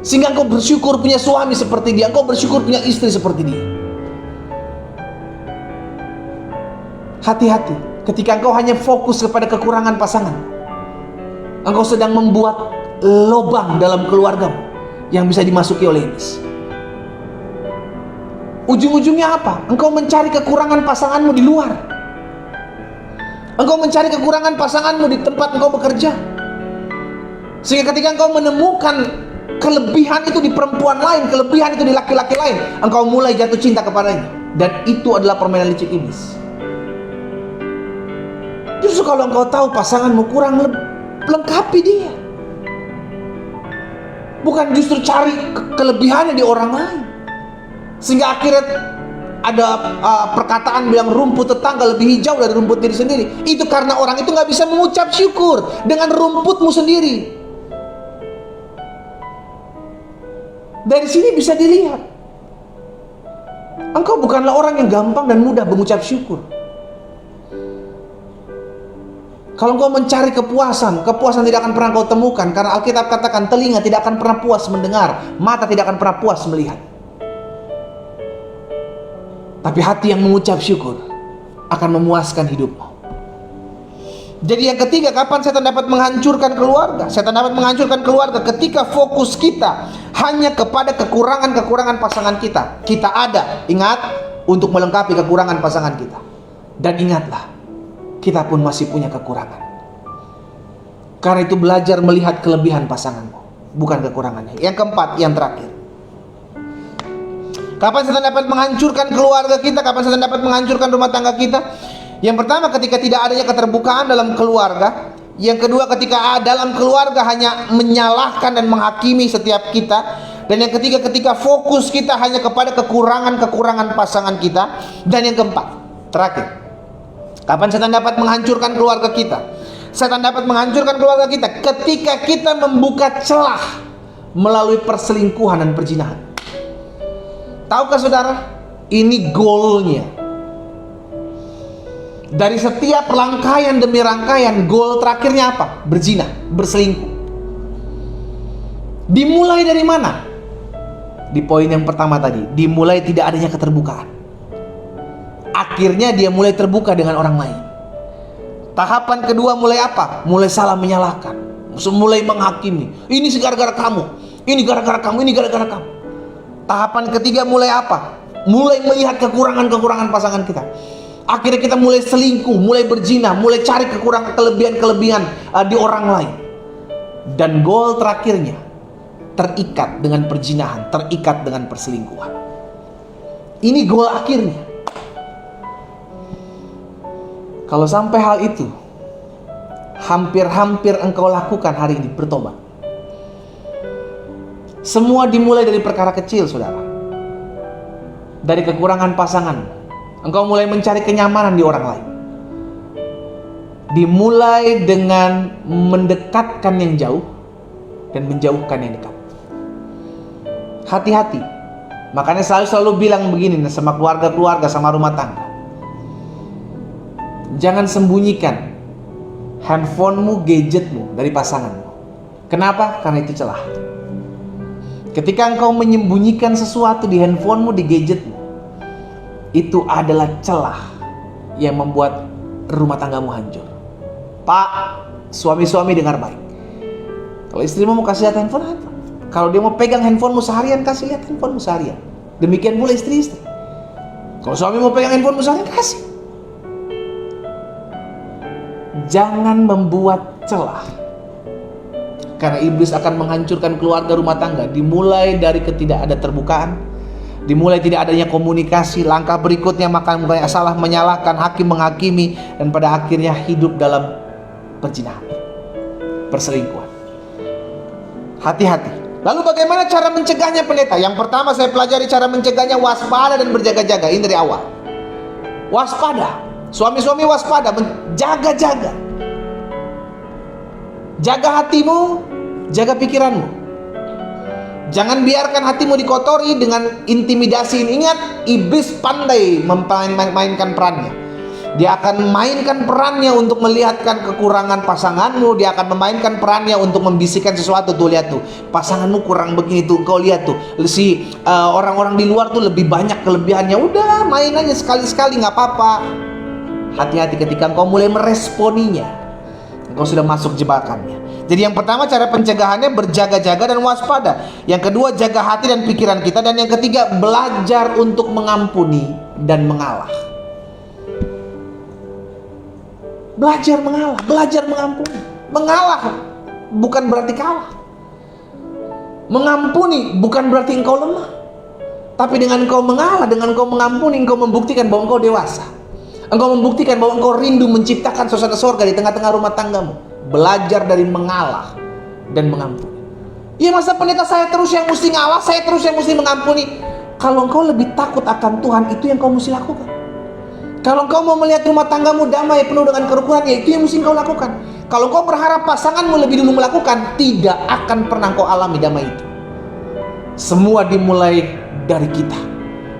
Sehingga engkau bersyukur punya suami seperti dia, engkau bersyukur punya istri seperti dia. Hati-hati, ketika engkau hanya fokus kepada kekurangan pasangan, engkau sedang membuat lubang dalam keluargamu yang bisa dimasuki oleh iblis. Ujung-ujungnya apa? Engkau mencari kekurangan pasanganmu di luar. Engkau mencari kekurangan pasanganmu di tempat engkau bekerja. Sehingga ketika engkau menemukan kelebihan itu di perempuan lain, kelebihan itu di laki-laki lain, engkau mulai jatuh cinta kepadanya. Dan itu adalah permainan licik iblis. Justru kalau engkau tahu pasanganmu kurang, lengkapi dia. Bukan justru cari kelebihannya di orang lain. Sehingga akhirnya ada perkataan bilang rumput tetangga lebih hijau dari rumput diri sendiri. Itu karena orang itu gak bisa mengucap syukur dengan rumputmu sendiri. Dari sini bisa dilihat, engkau bukanlah orang yang gampang dan mudah mengucap syukur. Kalau engkau mencari kepuasan tidak akan pernah kau temukan. Karena Alkitab katakan telinga tidak akan pernah puas mendengar, mata tidak akan pernah puas melihat. Tapi hati yang mengucap syukur akan memuaskan hidupmu. Jadi yang ketiga, kapan setan dapat menghancurkan keluarga? Setan dapat menghancurkan keluarga ketika fokus kita hanya kepada kekurangan-kekurangan pasangan kita. Kita ada, ingat, untuk melengkapi kekurangan pasangan kita. Dan ingatlah, kita pun masih punya kekurangan. Karena itu belajar melihat kelebihan pasanganmu, bukan kekurangannya. Yang keempat, yang terakhir, kapan setan dapat menghancurkan keluarga kita? Kapan setan dapat menghancurkan rumah tangga kita? Yang pertama, ketika tidak adanya keterbukaan dalam keluarga. Yang kedua, ketika dalam keluarga hanya menyalahkan dan menghakimi setiap kita. Dan yang ketiga, ketika fokus kita hanya kepada kekurangan-kekurangan pasangan kita. Dan yang keempat, terakhir, kapan setan dapat menghancurkan keluarga kita? Setan dapat menghancurkan keluarga kita ketika kita membuka celah melalui perselingkuhan dan perzinahan. Tahukah saudara, ini goalnya. Dari setiap rangkaian demi rangkaian, goal terakhirnya apa? Berzina, berselingkuh. Dimulai dari mana? Di poin yang pertama tadi, dimulai tidak adanya keterbukaan. Akhirnya dia mulai terbuka dengan orang lain. Tahapan kedua mulai apa? Mulai salah menyalahkan, mulai menghakimi. Ini gara-gara kamu, ini gara-gara kamu, ini gara-gara kamu. Tahapan ketiga mulai apa? Mulai melihat kekurangan-kekurangan pasangan kita. Akhirnya kita mulai selingkuh, mulai berzina, mulai cari kekurangan, kelebihan-kelebihan di orang lain. Dan goal terakhirnya terikat dengan perzinahan, terikat dengan perselingkuhan. Ini goal akhirnya. Kalau sampai hal itu hampir-hampir engkau lakukan hari ini, bertobat. Semua dimulai dari perkara kecil, saudara. Dari kekurangan pasangan, engkau mulai mencari kenyamanan di orang lain. Dimulai dengan mendekatkan yang jauh dan menjauhkan yang dekat. Hati-hati. Makanya selalu bilang begini sama keluarga-keluarga, sama rumah tangga. Jangan sembunyikan handphonemu, gadgetmu dari pasanganmu. Kenapa? Karena itu celah. Ketika engkau menyembunyikan sesuatu di handphonemu, di gadgetmu, itu adalah celah yang membuat rumah tanggamu hancur. Pak, suami-suami dengar baik. Kalau istrimu mau kasih lihat handphone. Kalau dia mau pegang handphonemu seharian, kasih lihat handphonemu seharian. Demikian pula istri-istri. Kalau suami mau pegang handphonemu seharian, kasih. Jangan membuat celah. Karena iblis akan menghancurkan keluarga rumah tangga. Dimulai dari ketidakada terbukaan, dimulai tidak adanya komunikasi. Langkah berikutnya maka mulai salah menyalahkan, hakim menghakimi, dan pada akhirnya hidup dalam perzinahan, perselingkuhan. Hati-hati. Lalu bagaimana cara mencegahnya, pendeta? Yang pertama saya pelajari cara mencegahnya, waspada dan berjaga-jaga. Ini dari awal. Waspada. Suami-suami waspada, menjaga-jaga. Jaga hatimu, jaga pikiranmu. Jangan biarkan hatimu dikotori dengan intimidasi. Ingat, iblis pandai memainkan perannya. Dia akan memainkan perannya untuk melihatkan kekurangan pasanganmu. Dia akan memainkan perannya untuk membisikkan sesuatu. Tuh lihat tuh, pasanganmu kurang begini tuh. Kau lihat tuh, orang-orang di luar tuh lebih banyak kelebihannya. Udah, main aja sekali-sekali, nggak apa-apa. Hati-hati ketika engkau mulai meresponinya, engkau sudah masuk jebakannya. Jadi yang pertama cara pencegahannya berjaga-jaga dan waspada. Yang kedua jaga hati dan pikiran kita. Dan yang ketiga belajar untuk mengampuni dan mengalah. Belajar mengalah, belajar mengampuni. Mengalah bukan berarti kalah. Mengampuni bukan berarti engkau lemah. Tapi dengan engkau mengalah, dengan engkau mengampuni, engkau membuktikan bahwa engkau dewasa. Engkau membuktikan bahwa engkau rindu menciptakan suasana surga di tengah-tengah rumah tanggamu. Belajar dari mengalah dan mengampuni. Ya masa pendeta saya terus yang mesti ngalah, saya terus yang mesti mengampuni. Kalau engkau lebih takut akan Tuhan, itu yang kau mesti lakukan. Kalau engkau mau melihat rumah tanggamu damai penuh dengan kerukunan, ya itu yang mesti engkau lakukan. Kalau engkau berharap pasanganmu lebih dulu melakukan, tidak akan pernah engkau alami damai itu. Semua dimulai dari kita.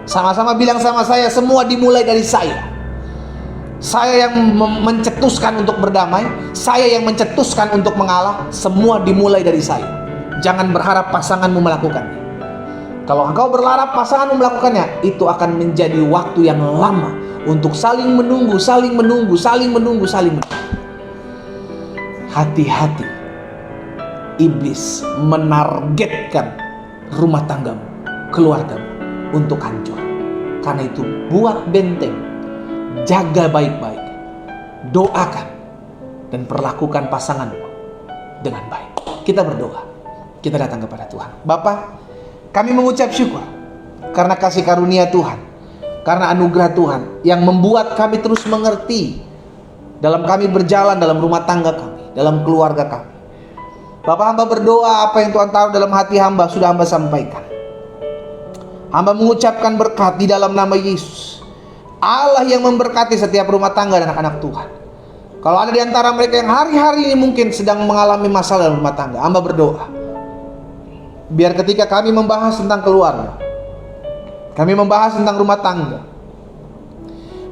Sama-sama bilang sama saya, semua dimulai dari saya. Saya yang mencetuskan untuk berdamai, saya yang mencetuskan untuk mengalah. Semua dimulai dari saya. Jangan berharap pasanganmu melakukannya. Kalau engkau berharap pasanganmu melakukannya, itu akan menjadi waktu yang lama untuk saling menunggu, saling menunggu, saling menunggu, saling menunggu. Hati-hati, iblis menargetkan rumah tanggamu, keluargamu untuk hancur. Karena itu buat benteng, jaga baik-baik, doakan, dan perlakukan pasanganmu dengan baik. Kita berdoa, kita datang kepada Tuhan. Bapa, kami mengucap syukur karena kasih karunia Tuhan, karena anugerah Tuhan yang membuat kami terus mengerti dalam kami berjalan dalam rumah tangga kami, dalam keluarga kami. Bapak, hamba berdoa apa yang Tuhan taruh dalam hati hamba sudah hamba sampaikan. Hamba mengucapkan berkat di dalam nama Yesus, Allah yang memberkati setiap rumah tangga dan anak-anak Tuhan. Kalau ada di antara mereka yang hari-hari ini mungkin sedang mengalami masalah dalam rumah tangga, hamba berdoa, biar ketika kami membahas tentang keluarga, Kami membahas tentang rumah tangga.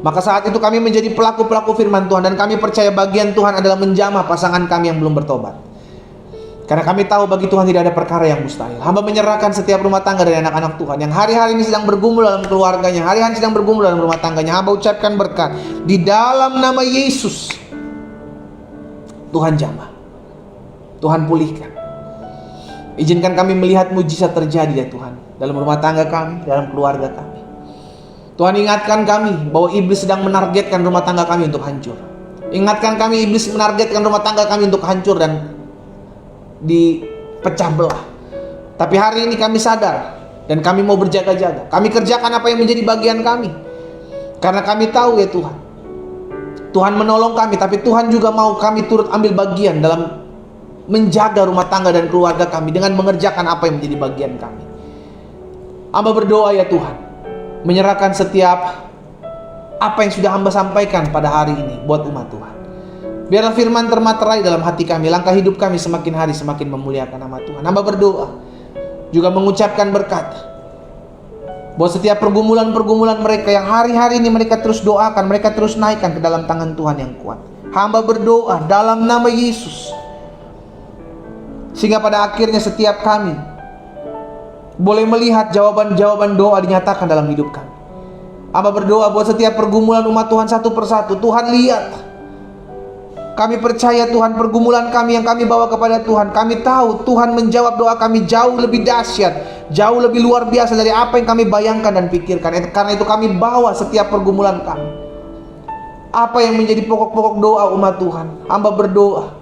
Maka saat itu kami menjadi pelaku-pelaku firman Tuhan, dan kami percaya bagian Tuhan adalah menjamah pasangan kami yang belum bertobat. Karena kami tahu bagi Tuhan tidak ada perkara yang mustahil. Hamba menyerahkan setiap rumah tangga dari anak-anak Tuhan yang hari-hari ini sedang bergumul dalam keluarganya, hari-hari sedang bergumul dalam rumah tangganya. Hamba ucapkan berkat di dalam nama Yesus. Tuhan jamah, Tuhan pulihkan. Izinkan kami melihat mujizat terjadi ya Tuhan, dalam rumah tangga kami, dalam keluarga kami. Tuhan, ingatkan kami bahwa iblis sedang menargetkan rumah tangga kami untuk hancur. Ingatkan kami, iblis menargetkan rumah tangga kami untuk hancur dan dipecah belah. Tapi hari ini kami sadar dan kami mau berjaga-jaga. Kami kerjakan apa yang menjadi bagian kami, karena kami tahu ya Tuhan, Tuhan menolong kami, tapi Tuhan juga mau kami turut ambil bagian dalam menjaga rumah tangga dan keluarga kami dengan mengerjakan apa yang menjadi bagian kami. Hamba berdoa ya Tuhan, menyerahkan setiap apa yang sudah hamba sampaikan pada hari ini buat umat Tuhan. Biarlah firman termaterai dalam hati kami, langkah hidup kami semakin hari semakin memuliakan nama Tuhan. Hamba berdoa juga mengucapkan berkat buat setiap pergumulan-pergumulan mereka yang hari-hari ini mereka terus doakan, mereka terus naikkan ke dalam tangan Tuhan yang kuat. Hamba berdoa dalam nama Yesus, sehingga pada akhirnya setiap kami boleh melihat jawaban-jawaban doa dinyatakan dalam hidup kami. Hamba berdoa buat setiap pergumulan umat Tuhan satu persatu. Tuhan lihat, kami percaya Tuhan pergumulan kami yang kami bawa kepada Tuhan, kami tahu Tuhan menjawab doa kami jauh lebih dahsyat, jauh lebih luar biasa dari apa yang kami bayangkan dan pikirkan. Karena itu kami bawa setiap pergumulan kami. Apa yang menjadi pokok-pokok doa umat Tuhan, hamba berdoa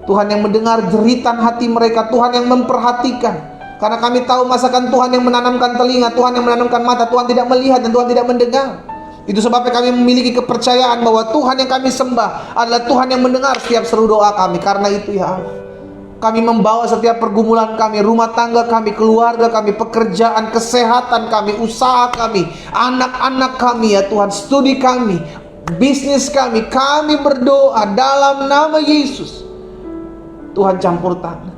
Tuhan yang mendengar jeritan hati mereka, Tuhan yang memperhatikan. Karena kami tahu masakan Tuhan yang menanamkan telinga, Tuhan yang menanamkan mata, Tuhan tidak melihat dan Tuhan tidak mendengar. Itu sebabnya kami memiliki kepercayaan bahwa Tuhan yang kami sembah adalah Tuhan yang mendengar setiap seru doa kami. Karena itu ya Allah, kami membawa setiap pergumulan kami, rumah tangga kami, keluarga kami, pekerjaan, kesehatan kami, usaha kami, anak-anak kami ya Tuhan, studi kami, bisnis kami berdoa dalam nama Yesus. Tuhan campur tangan.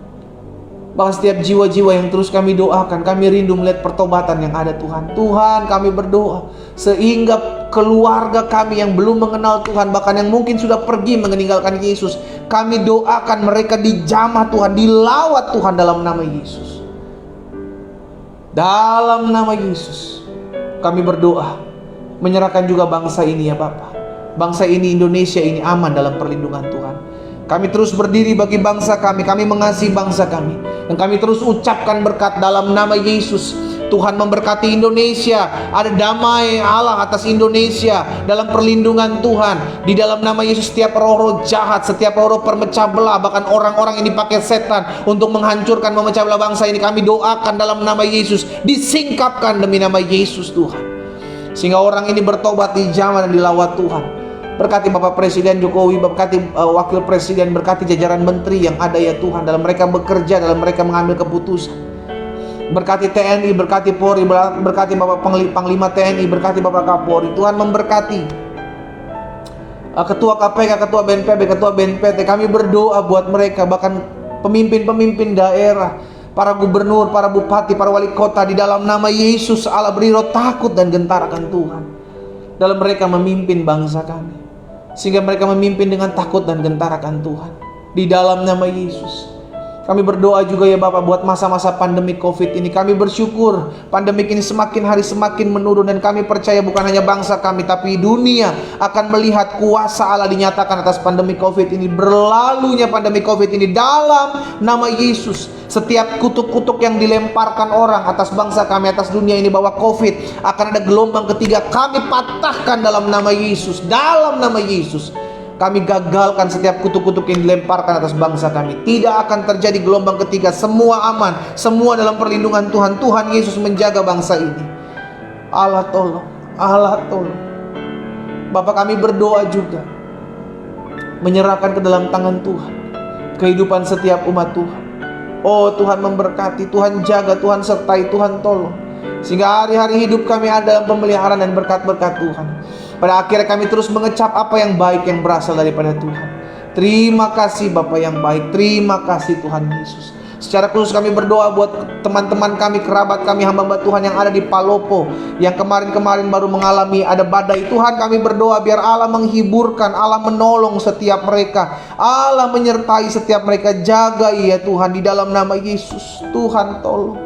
Bahwa setiap jiwa-jiwa yang terus kami doakan, kami rindu melihat pertobatan yang ada Tuhan. Tuhan, kami berdoa sehingga keluarga kami yang belum mengenal Tuhan, bahkan yang mungkin sudah pergi meninggalkan Yesus, kami doakan mereka dijamah Tuhan, dilawat Tuhan dalam nama Yesus. Dalam nama Yesus kami berdoa, menyerahkan juga bangsa ini ya Bapa. Bangsa ini, Indonesia ini aman dalam perlindungan Tuhan. Kami terus berdiri bagi bangsa kami mengasihi bangsa kami, dan kami terus ucapkan berkat dalam nama Yesus. Tuhan memberkati Indonesia, ada damai Allah atas Indonesia dalam perlindungan Tuhan. Di dalam nama Yesus setiap roh-roh jahat, setiap roh-roh permecah belah, bahkan orang-orang yang dipakai setan untuk menghancurkan, memecah belah bangsa ini, kami doakan dalam nama Yesus, disingkapkan demi nama Yesus Tuhan, sehingga orang ini bertobat, dijamah dan dilawat Tuhan. Berkati Bapak Presiden Jokowi, berkati Wakil Presiden, berkati jajaran menteri yang ada ya Tuhan, dalam mereka bekerja, dalam mereka mengambil keputusan. Berkati TNI, berkati Polri, berkati Bapak Panglima TNI, berkati Bapak Kapolri. Tuhan memberkati Ketua KPK, Ketua BNPB, Ketua BNPT. Kami berdoa buat mereka, bahkan pemimpin-pemimpin daerah, para gubernur, para bupati, para wali kota. Di dalam nama Yesus Allah, beri roh takut dan gentar akan Tuhan dalam mereka memimpin bangsa kami, sehingga mereka memimpin dengan takut dan gentar akan Tuhan. Di dalam nama Yesus kami berdoa juga ya Bapak buat masa-masa pandemi COVID ini. Kami bersyukur pandemi ini semakin hari semakin menurun, dan kami percaya bukan hanya bangsa kami, tapi dunia akan melihat kuasa Allah dinyatakan atas pandemi COVID ini. Berlalunya pandemi COVID ini dalam nama Yesus. Setiap kutuk-kutuk yang dilemparkan orang atas bangsa kami, atas dunia ini, bahwa COVID akan ada gelombang ketiga, kami patahkan dalam nama Yesus. Dalam nama Yesus kami gagalkan setiap kutuk-kutuk yang dilemparkan atas bangsa kami. Tidak akan terjadi gelombang ketiga. Semua aman, semua dalam perlindungan Tuhan. Tuhan Yesus menjaga bangsa ini. Allah tolong, Allah tolong. Bapak, kami berdoa juga menyerahkan ke dalam tangan Tuhan kehidupan setiap umat Tuhan. Oh Tuhan memberkati, Tuhan jaga, Tuhan sertai, Tuhan tolong, sehingga hari-hari hidup kami ada dalam pemeliharaan dan berkat-berkat Tuhan. Pada akhirnya kami terus mengecap apa yang baik yang berasal daripada Tuhan. Terima kasih Bapa yang baik, terima kasih Tuhan Yesus. Secara khusus kami berdoa buat teman-teman kami, kerabat kami, hamba-hamba Tuhan yang ada di Palopo, yang kemarin-kemarin baru mengalami ada badai. Tuhan, kami berdoa biar Allah menghiburkan, Allah menolong setiap mereka, Allah menyertai setiap mereka. Jaga ya Tuhan, di dalam nama Yesus. Tuhan tolong,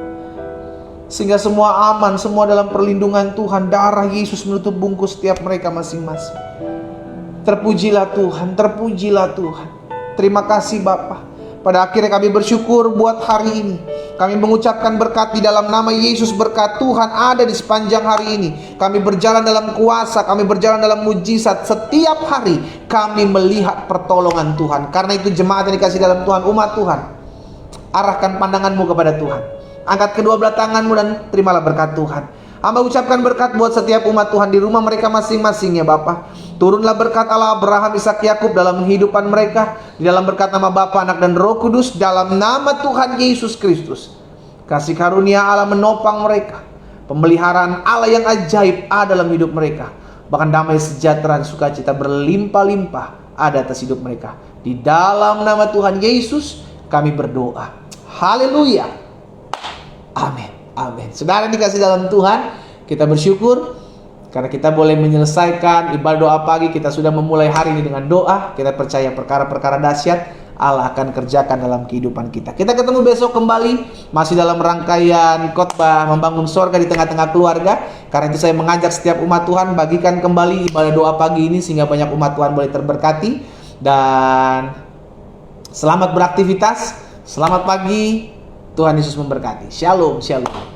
sehingga semua aman, semua dalam perlindungan Tuhan. Darah Yesus menutup bungkus setiap mereka masing-masing. Terpujilah Tuhan, terpujilah Tuhan. Terima kasih Bapa. Pada akhirnya kami bersyukur buat hari ini. Kami mengucapkan berkat di dalam nama Yesus. Berkat Tuhan ada di sepanjang hari ini. Kami berjalan dalam kuasa, kami berjalan dalam mujizat. Setiap hari kami melihat pertolongan Tuhan. Karena itu jemaat yang dikasih dalam Tuhan, umat Tuhan, arahkan pandanganmu kepada Tuhan. Angkat kedua belah tanganmu dan terimalah berkat Tuhan. Hamba ucapkan berkat buat setiap umat Tuhan di rumah mereka masing-masing ya Bapa. Turunlah berkat Allah Abraham, Ishak, Yakub dalam kehidupan mereka. Di dalam berkat nama Bapa, Anak dan Roh Kudus. Dalam nama Tuhan Yesus Kristus. Kasih karunia Allah menopang mereka. Pemeliharaan Allah yang ajaib ada dalam hidup mereka. Bahkan damai sejahtera dan sukacita berlimpah-limpah ada atas hidup mereka. Di dalam nama Tuhan Yesus kami berdoa. Haleluya. Amin. Amin. Saudara dikasih dalam Tuhan, kita bersyukur karena kita boleh menyelesaikan ibadah doa pagi. Kita sudah memulai hari ini dengan doa. Kita percaya perkara-perkara dahsyat Allah akan kerjakan dalam kehidupan kita. Kita ketemu besok kembali, masih dalam rangkaian khotbah membangun sorga di tengah-tengah keluarga. Karena itu saya mengajak setiap umat Tuhan, bagikan kembali ibadah doa pagi ini sehingga banyak umat Tuhan boleh terberkati. Dan selamat beraktivitas, selamat pagi. Tuhan Yesus memberkati. Shalom, shalom.